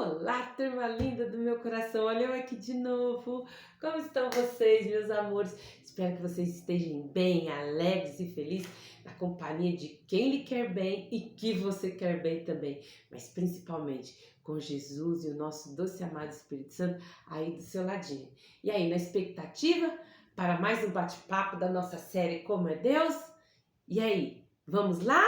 Olá, turma linda do meu coração. Olha eu aqui de novo. Como estão vocês, meus amores? Espero que vocês estejam bem, alegres e felizes na companhia de quem lhe quer bem e que você quer bem também. Mas principalmente com Jesus e o nosso doce amado Espírito Santo aí do seu ladinho. E aí, na expectativa para mais um bate-papo da nossa série Como é Deus? E aí, vamos lá?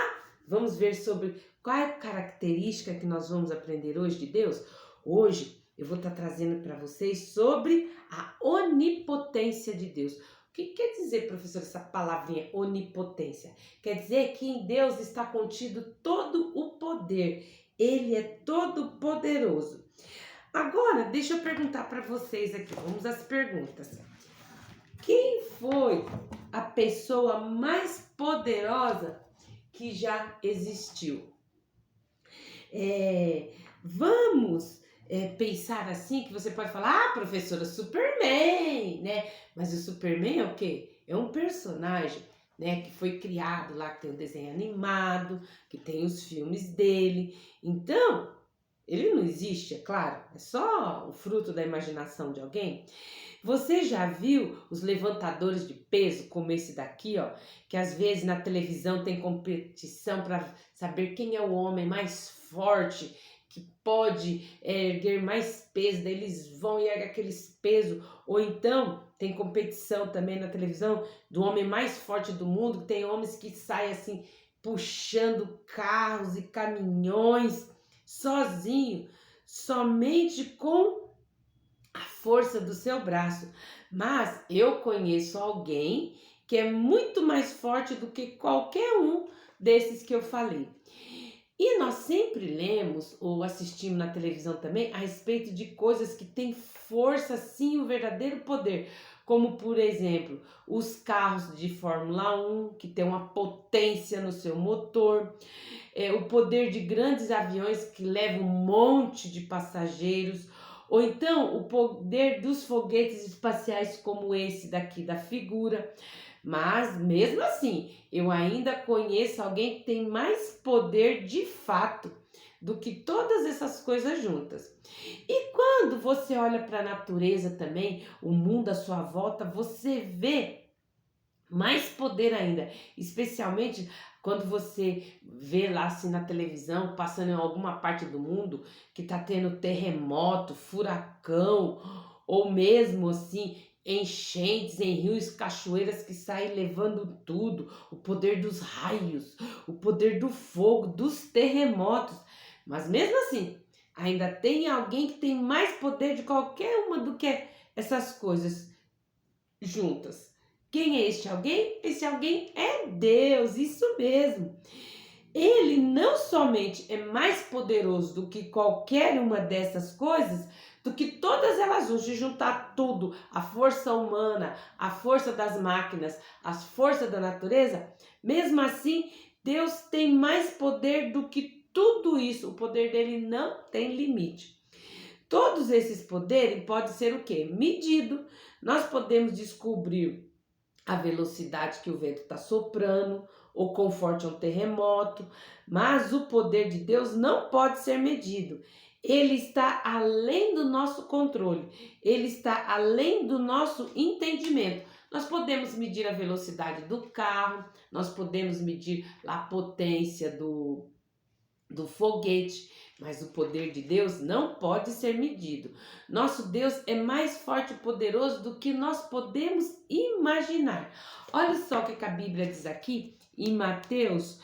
Vamos ver sobre qual é a característica que nós vamos aprender hoje de Deus? Hoje eu vou estar trazendo para vocês sobre a onipotência de Deus. O que quer dizer, professor, essa palavrinha onipotência? Quer dizer que em Deus está contido todo o poder. Ele é todo poderoso. Agora, deixa eu perguntar para vocês aqui. Vamos às perguntas. Quem foi a pessoa mais poderosa que já existiu? Vamos pensar assim, que você pode falar, professora, Superman, né? Mas o Superman é o quê? É um personagem, né, que foi criado lá, que tem o desenho animado, que tem os filmes dele. Então, ele não existe, é claro, é só o fruto da imaginação de alguém. Você já viu os levantadores de peso, como esse daqui, ó, que às vezes na televisão tem competição para saber quem é o homem mais forte, que pode erguer mais peso, daí eles vão e erguem aqueles pesos, ou então tem competição também na televisão do homem mais forte do mundo, que tem homens que saem assim puxando carros e caminhões sozinho, somente com a força do seu braço. Mas eu conheço alguém que é muito mais forte do que qualquer um desses que eu falei. E nós sempre lemos ou assistimos na televisão também a respeito de coisas que têm força, sim, o verdadeiro poder. Como, por exemplo, os carros de Fórmula 1, que tem uma potência no seu motor, o poder de grandes aviões que levam um monte de passageiros, ou então o poder dos foguetes espaciais como esse daqui da figura. Mas mesmo assim, eu ainda conheço alguém que tem mais poder de fato do que todas essas coisas juntas. E quando você olha para a natureza também, o mundo à sua volta, você vê mais poder ainda, especialmente quando você vê lá assim na televisão, passando em alguma parte do mundo que tá tendo terremoto, furacão, ou mesmo assim enchentes em rios, cachoeiras que saem levando tudo, o poder dos raios, o poder do fogo, dos terremotos. Mas mesmo assim, ainda tem alguém que tem mais poder de qualquer uma do que essas coisas juntas. Quem é este alguém? Esse alguém é Deus, isso mesmo. Ele não somente é mais poderoso do que qualquer uma dessas coisas, do que todas elas hoje, juntar tudo, a força humana, a força das máquinas, as forças da natureza, mesmo assim, Deus tem mais poder do que tudo isso. O poder dele não tem limite. Todos esses poderes podem ser o quê? Medido. Nós podemos descobrir a velocidade que o vento está soprando, ou quão forte é um terremoto, mas o poder de Deus não pode ser medido. Ele está além do nosso controle, ele está além do nosso entendimento. Nós podemos medir a velocidade do carro, nós podemos medir a potência do foguete, mas o poder de Deus não pode ser medido. Nosso Deus é mais forte e poderoso do que nós podemos imaginar. Olha só o que a Bíblia diz aqui em Mateus,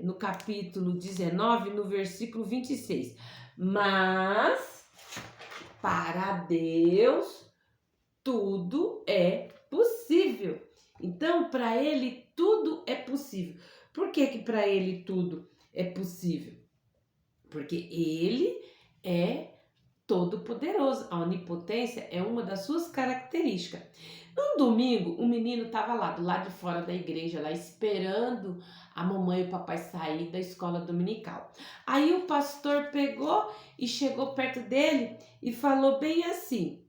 no capítulo 19, no versículo 26. Mas para Deus tudo é possível. Então, para Ele tudo é possível. Por que para Ele tudo é possível? Porque Ele é todo-poderoso. A onipotência é uma das suas características. No domingo, um menino estava lá do lado de fora da igreja, lá esperando a mamãe e o papai sair da escola dominical. Aí o pastor pegou e chegou perto dele e falou bem assim: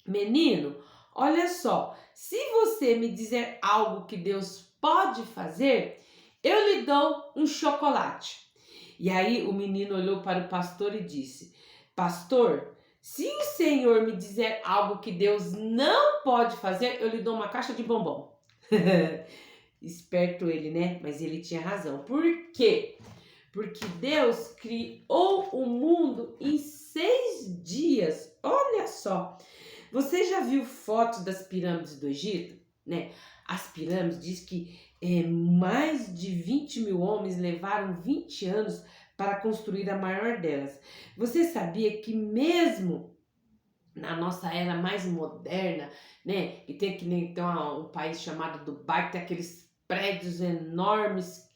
menino, olha só, se você me dizer algo que Deus pode fazer, eu lhe dou um chocolate. E aí o menino olhou para o pastor e disse: Pastor, se o senhor me dizer algo que Deus não pode fazer, eu lhe dou uma caixa de bombom. Esperto ele, né? Mas ele tinha razão. Por quê? Porque Deus criou o mundo em 6 dias. Olha só. Você já viu fotos das pirâmides do Egito? Né? As pirâmides diz que mais de 20 mil homens levaram 20 anos para construir a maior delas. Você sabia que mesmo na nossa era mais moderna, né? E tem que nem tem um país chamado Dubai, que tem aqueles prédios enormes.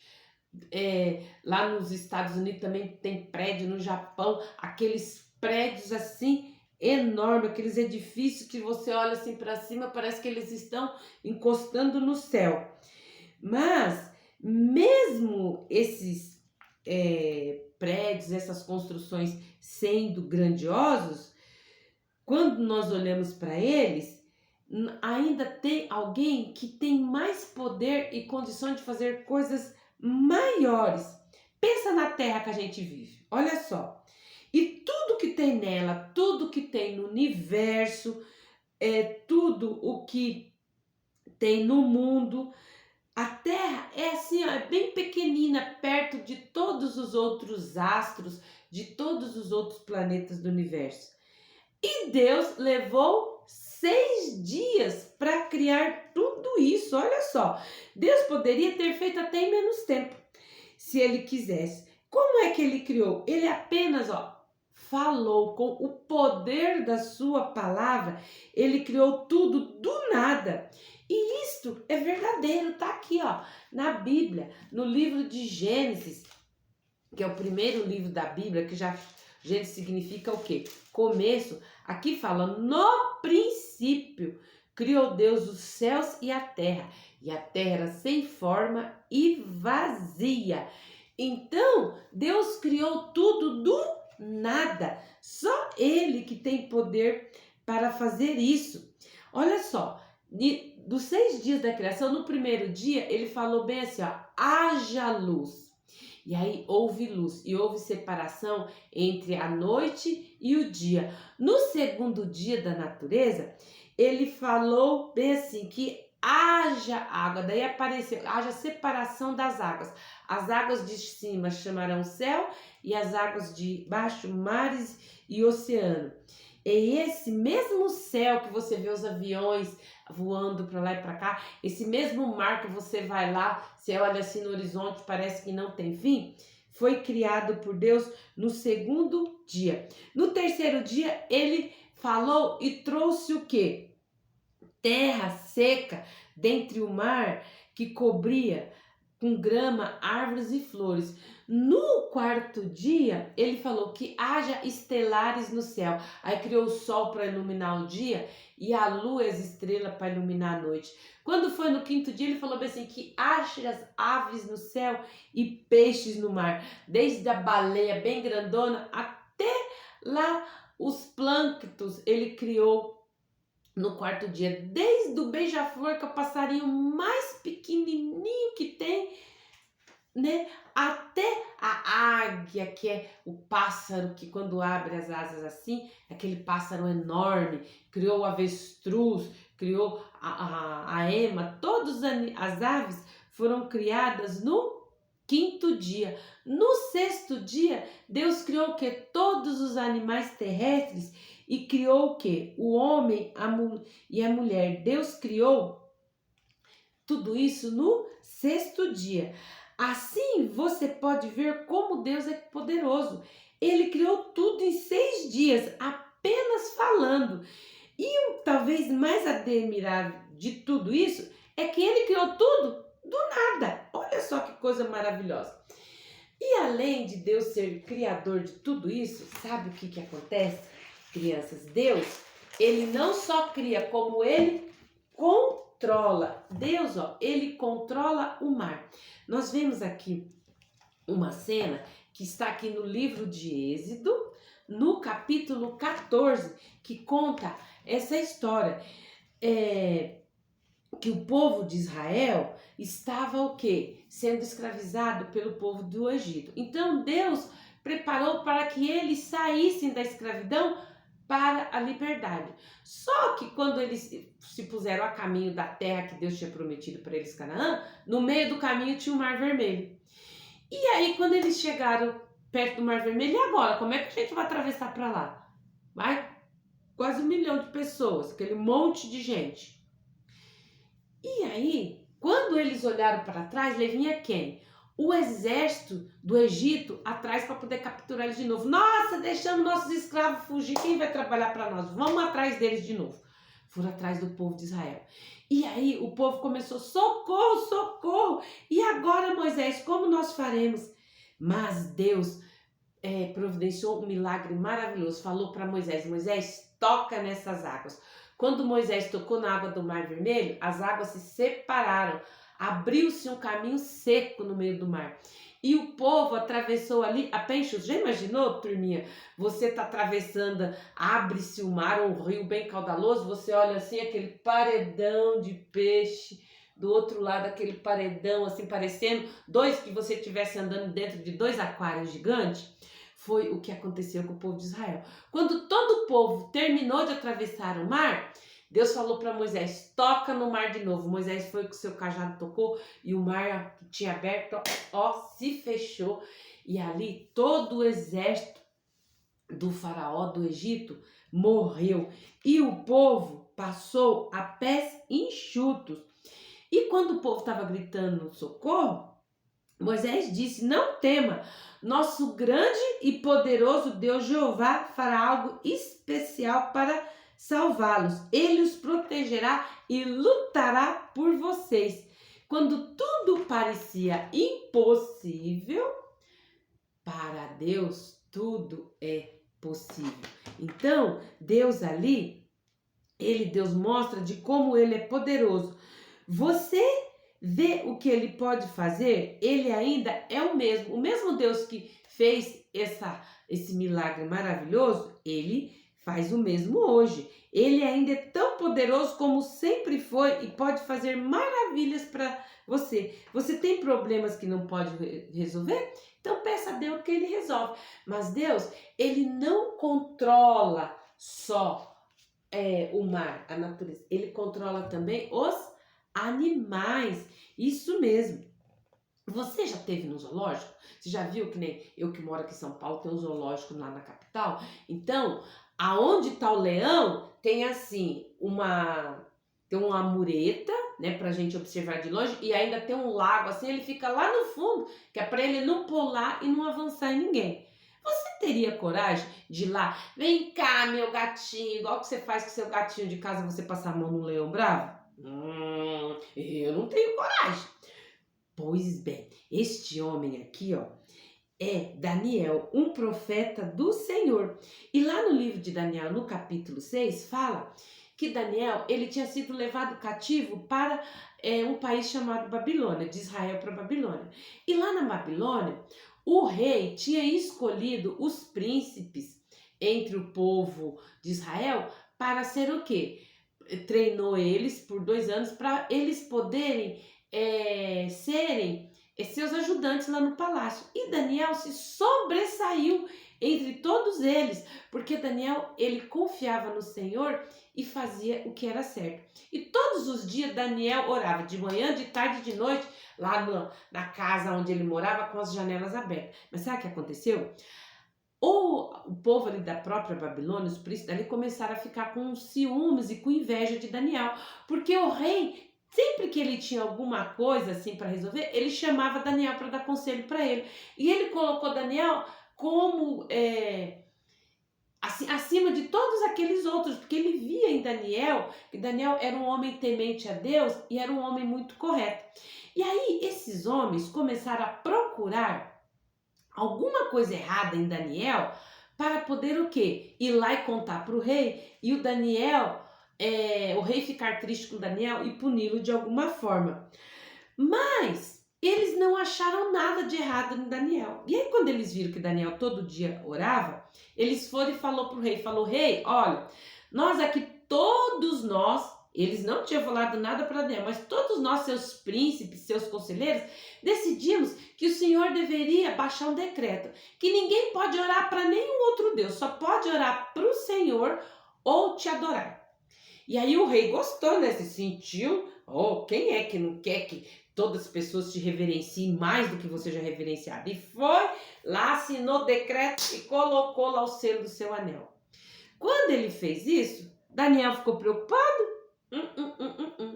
Lá nos Estados Unidos também tem prédio, no Japão, aqueles prédios assim enormes, aqueles edifícios que você olha assim para cima, parece que eles estão encostando no céu. Mas mesmo esses prédios, essas construções sendo grandiosos, quando nós olhamos para eles, ainda tem alguém que tem mais poder e condição de fazer coisas maiores. Pensa na terra que a gente vive, olha só. E tudo que tem nela, tudo que tem no universo, tudo o que tem no mundo, a Terra é assim, ó, é bem pequenina, perto de todos os outros astros, de todos os outros planetas do universo. E Deus levou 6 dias para criar tudo isso. Olha só, Deus poderia ter feito até em menos tempo, se ele quisesse. Como é que ele criou? Ele apenas, falou com o poder da sua palavra. Ele criou tudo do nada. E isto é verdadeiro, tá aqui, na Bíblia, no livro de Gênesis, que é o primeiro livro da Bíblia, que já Gênesis significa o quê? Começo. Aqui fala: no princípio criou Deus os céus e a terra terra era sem forma e vazia. Então Deus criou tudo do nada. Só Ele que tem poder para fazer isso. Olha só, dos 6 dias da criação, no primeiro dia ele falou bem assim, haja luz. E aí houve luz e houve separação entre a noite e o dia. No segundo dia da natureza, ele falou bem assim, que haja água, daí apareceu, haja separação das águas. As águas de cima chamarão céu e as águas de baixo mares e oceano. E esse mesmo céu que você vê os aviões voando para lá e para cá, esse mesmo mar que você vai lá, você olha assim no horizonte, parece que não tem fim, foi criado por Deus no segundo dia. No terceiro dia, ele falou e trouxe o quê? Terra seca dentre o mar que cobria com grama, árvores e flores. No quarto dia, ele falou que haja estelares no céu. Aí criou o sol para iluminar o dia e a lua e as estrelas para iluminar a noite. Quando foi no quinto dia, ele falou assim que haja aves no céu e peixes no mar. Desde a baleia bem grandona até lá os plânctons ele criou no quarto dia, desde o beija-flor, que é o passarinho mais pequenininho que tem, né, até a águia, que é o pássaro que quando abre as asas assim, aquele pássaro enorme, criou o avestruz, criou a ema, todas as aves foram criadas no quinto dia. No sexto dia, Deus criou o que? Todos os animais terrestres e criou o que? O homem e a mulher. Deus criou tudo isso no sexto dia. Assim você pode ver como Deus é poderoso. Ele criou tudo em 6 dias, apenas falando. E o talvez mais admirável de tudo isso é que ele criou tudo do nada. Olha só que coisa maravilhosa. E além de Deus ser criador de tudo isso, sabe o que acontece, crianças? Deus, ele não só cria, como ele controla. Deus, ele controla o mar. Nós vemos aqui uma cena que está aqui no livro de Êxodo, no capítulo 14, que conta essa história. que o povo de Israel estava o quê? Sendo escravizado pelo povo do Egito. Então Deus preparou para que eles saíssem da escravidão para a liberdade. Só que quando eles se puseram a caminho da terra que Deus tinha prometido para eles, Canaã, no meio do caminho tinha o Mar Vermelho. E aí quando eles chegaram perto do Mar Vermelho, e agora? Como é que a gente vai atravessar para lá? Vai quase 1 milhão de pessoas, aquele monte de gente. E aí, quando eles olharam para trás, vinha quem? O exército do Egito atrás para poder capturar eles de novo. Nossa, deixamos nossos escravos fugir, quem vai trabalhar para nós? Vamos atrás deles de novo. Foram atrás do povo de Israel. E aí o povo começou, socorro, socorro. E agora, Moisés, como nós faremos? Mas Deus providenciou um milagre maravilhoso. Falou para Moisés, Moisés, toca nessas águas. Quando Moisés tocou na água do Mar Vermelho, as águas se separaram. Abriu-se um caminho seco no meio do mar. E o povo atravessou ali a pé enxuto. Já imaginou, turminha? Você está atravessando, abre-se o mar, um rio bem caudaloso, você olha assim, aquele paredão de peixe, do outro lado aquele paredão, assim, parecendo que você estivesse andando dentro de 2 aquários gigantes. Foi o que aconteceu com o povo de Israel. Quando todo o povo terminou de atravessar o mar, Deus falou para Moisés, toca no mar de novo. Moisés foi com o seu cajado, tocou, e o mar que tinha aberto, se fechou. E ali todo o exército do faraó do Egito morreu. E o povo passou a pés enxutos. E quando o povo estava gritando socorro, Moisés disse, não tema, nosso grande e poderoso Deus Jeová fará algo especial para salvá-los. Ele os protegerá e lutará por vocês. Quando tudo parecia impossível, para Deus tudo é possível. Então, Deus ali, Deus mostra de como ele é poderoso. Você vê o que ele pode fazer, ele ainda é o mesmo Deus que fez esse milagre maravilhoso, ele faz o mesmo hoje. Ele ainda é tão poderoso como sempre foi e pode fazer maravilhas para você. Você tem problemas que não pode resolver? Então peça a Deus que ele resolve. Mas Deus, ele não controla só o mar, a natureza. Ele controla também os animais, isso mesmo. Você já esteve no zoológico? Você já viu que nem eu que moro aqui em São Paulo, tem um zoológico lá na capital? Então, aonde está o leão, tem assim, tem uma mureta, né, pra gente observar de longe, e ainda tem um lago assim, ele fica lá no fundo, que é para ele não pular e não avançar em ninguém. Você teria coragem de ir lá? Vem cá, meu gatinho, igual que você faz com seu gatinho de casa, você passar a mão no leão bravo? Eu não tenho coragem. Pois bem, este homem aqui, é Daniel, um profeta do Senhor. E lá no livro de Daniel, no capítulo 6, fala que Daniel, ele tinha sido levado cativo para um país chamado Babilônia, de Israel para Babilônia. E lá na Babilônia, o rei tinha escolhido os príncipes entre o povo de Israel para ser o quê? Treinou eles por 2 anos para eles poderem serem seus ajudantes lá no palácio. E Daniel se sobressaiu entre todos eles, porque Daniel, ele confiava no Senhor e fazia o que era certo. E todos os dias Daniel orava, de manhã, de tarde, de noite, lá na casa onde ele morava, com as janelas abertas. Mas sabe o que aconteceu? O povo ali da própria Babilônia, os príncipes ali, começaram a ficar com ciúmes e com inveja de Daniel, porque o rei, sempre que ele tinha alguma coisa assim para resolver, ele chamava Daniel para dar conselho para ele. E ele colocou Daniel como acima de todos aqueles outros, porque ele via em Daniel que Daniel era um homem temente a Deus e era um homem muito correto. E aí esses homens começaram a procurar alguma coisa errada em Daniel para poder o quê? Ir lá e contar para o rei, e o Daniel, o rei ficar triste com Daniel e puni-lo de alguma forma. Mas eles não acharam nada de errado em Daniel. E aí quando eles viram que Daniel todo dia orava, eles foram e falou para o rei, rei, olha, nós aqui todos nós, Eles não tinham falado nada para Daniel, mas todos nós, seus príncipes, seus conselheiros, decidimos que o Senhor deveria baixar um decreto, que ninguém pode orar para nenhum outro Deus, só pode orar para o Senhor ou te adorar. E aí o rei gostou, né? Se sentiu, quem é que não quer que todas as pessoas te reverenciem mais do que você já reverenciado? E foi lá, assinou o decreto e colocou lá o selo do seu anel. Quando ele fez isso, Daniel ficou preocupado?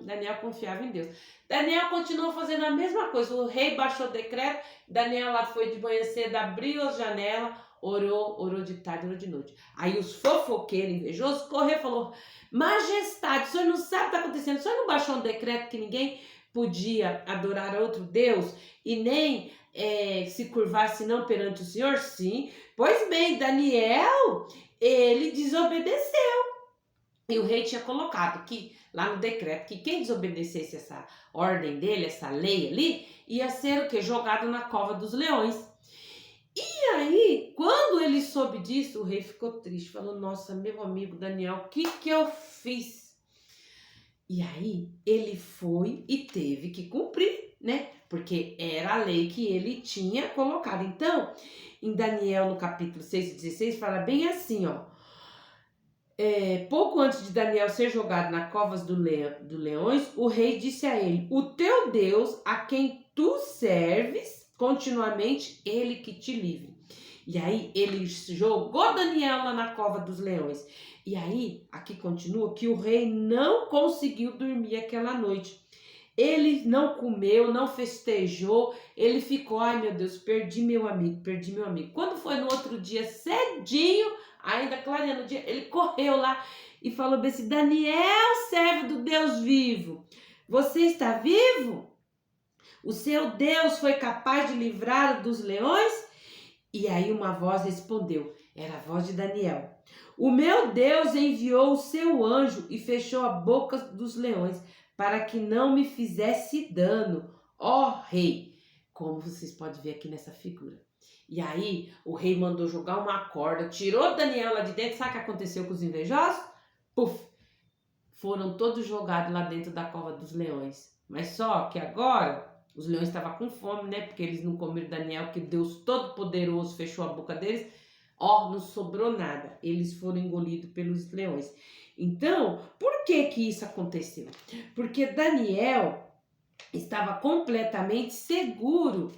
Daniel confiava em Deus. Daniel continuou fazendo a mesma coisa. O rei baixou o decreto. Daniel lá foi de manhã cedo, abriu as janelas, orou de tarde, orou de noite. Aí os fofoqueiros invejosos correram e falou: majestade, o senhor não sabe o que está acontecendo? O senhor não baixou um decreto que ninguém podia adorar outro Deus e nem se curvar senão perante o Senhor? Sim. Pois bem, Daniel, ele desobedeceu. E o rei tinha colocado que lá no decreto que quem desobedecesse essa ordem dele, essa lei ali, ia ser o quê? Jogado na cova dos leões. E aí, quando ele soube disso, o rei ficou triste, falou: nossa, meu amigo Daniel, o que eu fiz? E aí, ele foi e teve que cumprir, né? Porque era a lei que ele tinha colocado. Então, em Daniel, no capítulo 6:16, fala bem assim, ó. Pouco antes de Daniel ser jogado na covas do leões, o rei disse a ele: o teu Deus, a quem tu serves continuamente, ele que te livre. E aí ele jogou Daniel lá na cova dos leões. E aí, aqui continua que o rei não conseguiu dormir aquela noite. Ele não comeu, não festejou, ele ficou: ai meu Deus, perdi meu amigo. Quando foi no outro dia, cedinho, ainda clareando o dia, ele correu lá e falou bem assim: Daniel, servo do Deus vivo, você está vivo? O seu Deus foi capaz de livrar dos leões? E aí uma voz respondeu, era a voz de Daniel: o meu Deus enviou o seu anjo e fechou a boca dos leões para que não me fizesse dano, ó rei. Como vocês podem ver aqui nessa figura. E aí o rei mandou jogar uma corda, tirou Daniel lá de dentro. Sabe o que aconteceu com os invejosos? Puf! Foram todos jogados lá dentro da cova dos leões. Mas só que agora os leões estavam com fome, né? Porque eles não comeram Daniel, que Deus Todo-Poderoso fechou a boca deles. Não sobrou nada. Eles foram engolidos pelos leões. Então, por que isso aconteceu? Porque Daniel estava completamente seguro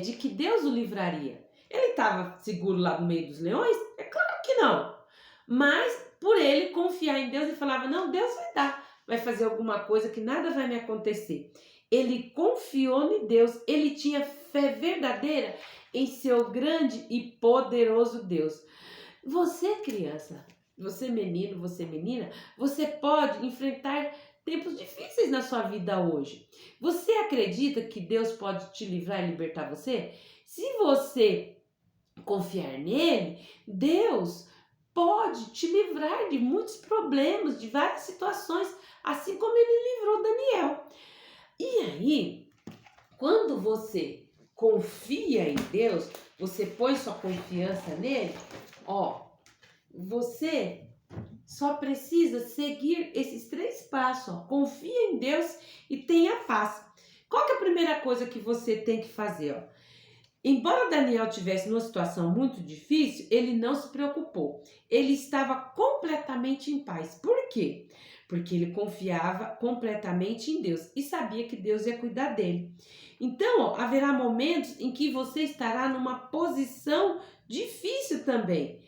de que Deus o livraria. Ele estava seguro lá no meio dos leões? É claro que não. Mas por ele confiar em Deus, ele falava: não, Deus vai fazer alguma coisa que nada vai me acontecer. Ele confiou em Deus, ele tinha fé verdadeira em seu grande e poderoso Deus. Você, criança, você menino, você menina, você pode enfrentar tempos difíceis na sua vida hoje. Você acredita que Deus pode te livrar e libertar você? Se você confiar nele, Deus pode te livrar de muitos problemas, de várias situações, assim como ele livrou Daniel. E aí, quando você confia em Deus, você põe sua confiança nele, você só precisa seguir esses 3 passos. Confia em Deus e tenha paz. Qual que é a primeira coisa que você tem que fazer? Embora Daniel tivesse numa situação muito difícil, ele não se preocupou. Ele estava completamente em paz. Por quê? Porque ele confiava completamente em Deus e sabia que Deus ia cuidar dele. Então, haverá momentos em que você estará numa posição difícil também.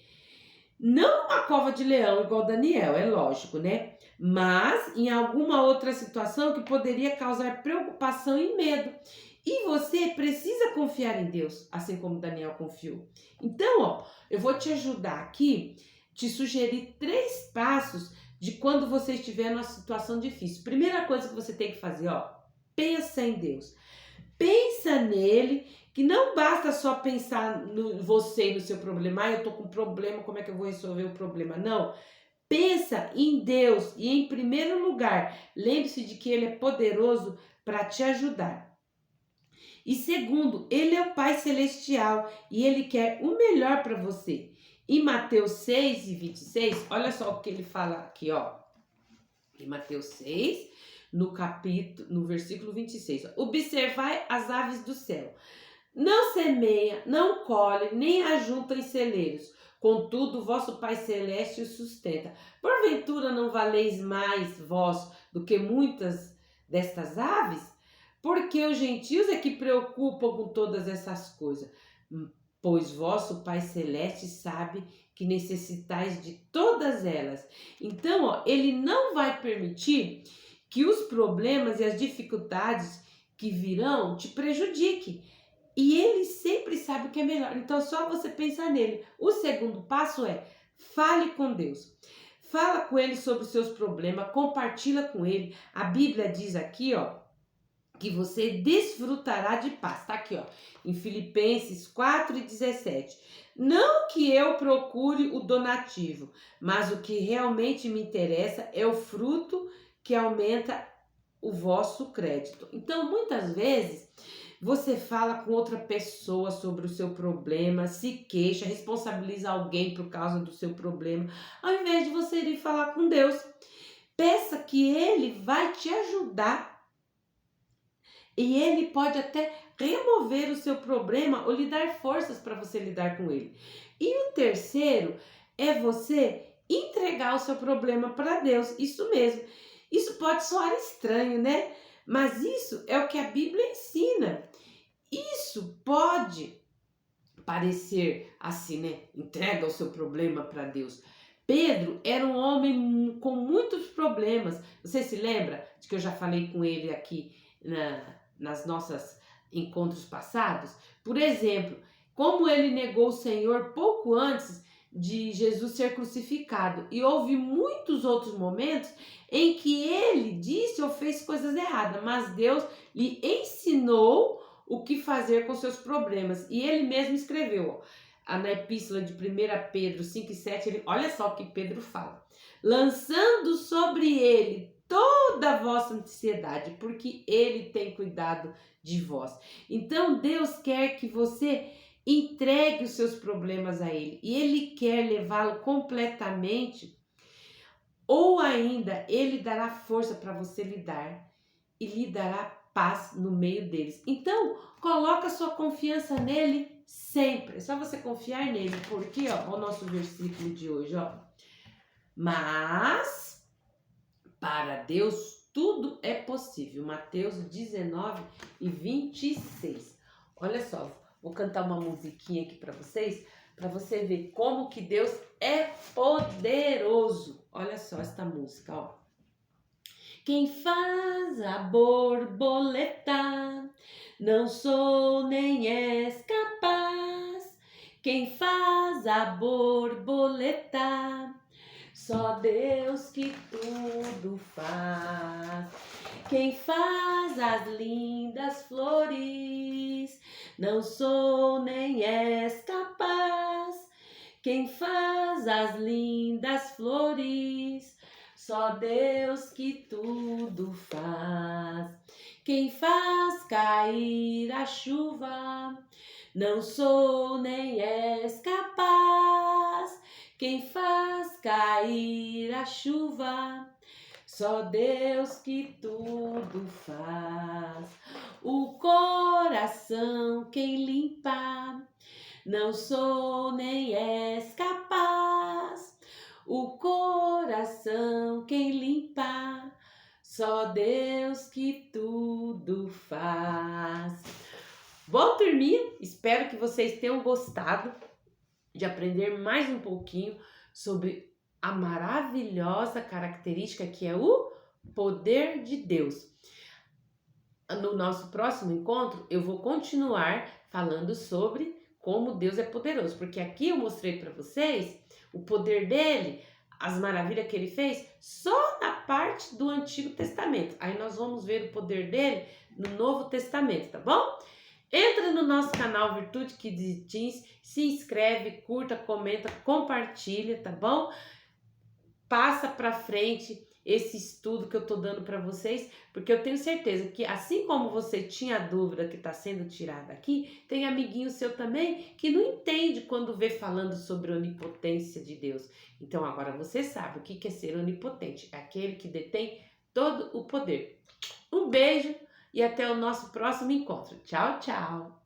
Não numa cova de leão igual Daniel, é lógico, né? Mas em alguma outra situação que poderia causar preocupação e medo. E você precisa confiar em Deus, assim como Daniel confiou. Então, eu vou te ajudar aqui, te sugerir 3 passos de quando você estiver numa situação difícil. Primeira coisa que você tem que fazer, pensa em Deus. Pensa nele, que não basta só pensar em você e no seu problema. Eu tô com um problema, como é que eu vou resolver o problema? Não. Pensa em Deus e, em primeiro lugar, lembre-se de que ele é poderoso para te ajudar. E segundo, ele é o Pai Celestial e ele quer o melhor para você. Em Mateus 6:26, olha só o que ele fala aqui, Em Mateus 6, no versículo 26. Observai as aves do céu. Não semeia, não colhe, nem ajunta em celeiros. Contudo, vosso Pai Celeste o sustenta. Porventura não valeis mais vós do que muitas destas aves? Porque os gentios é que preocupam com todas essas coisas. Pois vosso Pai Celeste sabe que necessitais de todas elas. Então, ele não vai permitir que os problemas e as dificuldades que virão te prejudiquem. E ele sempre sabe o que é melhor. Então, só você pensar nele. O segundo passo é: fale com Deus. Fala com ele sobre os seus problemas, compartilha com ele. A Bíblia diz aqui, que você desfrutará de paz. Tá aqui, em Filipenses 4:17. Não que eu procure o donativo, mas o que realmente me interessa é o fruto que aumenta o vosso crédito. Então, muitas vezes, você fala com outra pessoa sobre o seu problema, se queixa, responsabiliza alguém por causa do seu problema, ao invés de você ir falar com Deus. Peça que Ele vai te ajudar e Ele pode até remover o seu problema ou lhe dar forças para você lidar com ele. E o terceiro é você entregar o seu problema para Deus. Isso mesmo. Isso pode soar estranho, né? Mas isso é o que a Bíblia ensina. Isso pode parecer assim, né? Entrega o seu problema para Deus. Pedro era um homem com muitos problemas. Você se lembra de que eu já falei com ele aqui nas nossas encontros passados? Por exemplo, como ele negou o Senhor pouco antes de Jesus ser crucificado. E houve muitos outros momentos em que ele disse ou fez coisas erradas, mas Deus lhe ensinou o que fazer com seus problemas. E ele mesmo escreveu, na epístola de 1 Pedro 5:7, olha só o que Pedro fala: lançando sobre ele toda a vossa ansiedade, porque ele tem cuidado de vós. Então Deus quer que você entregue os seus problemas a ele, e ele quer levá-lo completamente, ou ainda ele dará força para você lidar e lhe dará paz no meio deles. Então, coloca sua confiança nele sempre. É só você confiar nele, porque o nosso versículo de hoje, mas para Deus tudo é possível. Mateus 19:26. Olha só, vou cantar uma musiquinha aqui para você ver como que Deus é poderoso. Olha só esta música, Quem faz a borboleta não sou nem és capaz. Quem faz a borboleta só Deus que tudo faz. Quem faz as lindas flores não sou nem és capaz. Quem faz as lindas flores só Deus que tudo faz. Quem faz cair a chuva não sou nem és capaz. Quem faz cair a chuva só Deus que tudo faz. O coração quem limpa não sou nem és capaz. O coração quem limpa só Deus que tudo faz. Bom, turminha, espero que vocês tenham gostado de aprender mais um pouquinho sobre a maravilhosa característica que é o poder de Deus. No nosso próximo encontro, eu vou continuar falando sobre como Deus é poderoso, porque aqui eu mostrei para vocês o poder dele, as maravilhas que ele fez, só na parte do Antigo Testamento. Aí nós vamos ver o poder dele no Novo Testamento, tá bom? Entra no nosso canal Virtude Kids Teens, se inscreve, curta, comenta, compartilha, tá bom? Passa pra frente esse estudo que eu tô dando para vocês, porque eu tenho certeza que assim como você tinha dúvida que está sendo tirada aqui, tem amiguinho seu também que não entende quando vê falando sobre a onipotência de Deus. Então agora você sabe o que é ser onipotente, é aquele que detém todo o poder. Um beijo e até o nosso próximo encontro. Tchau, tchau!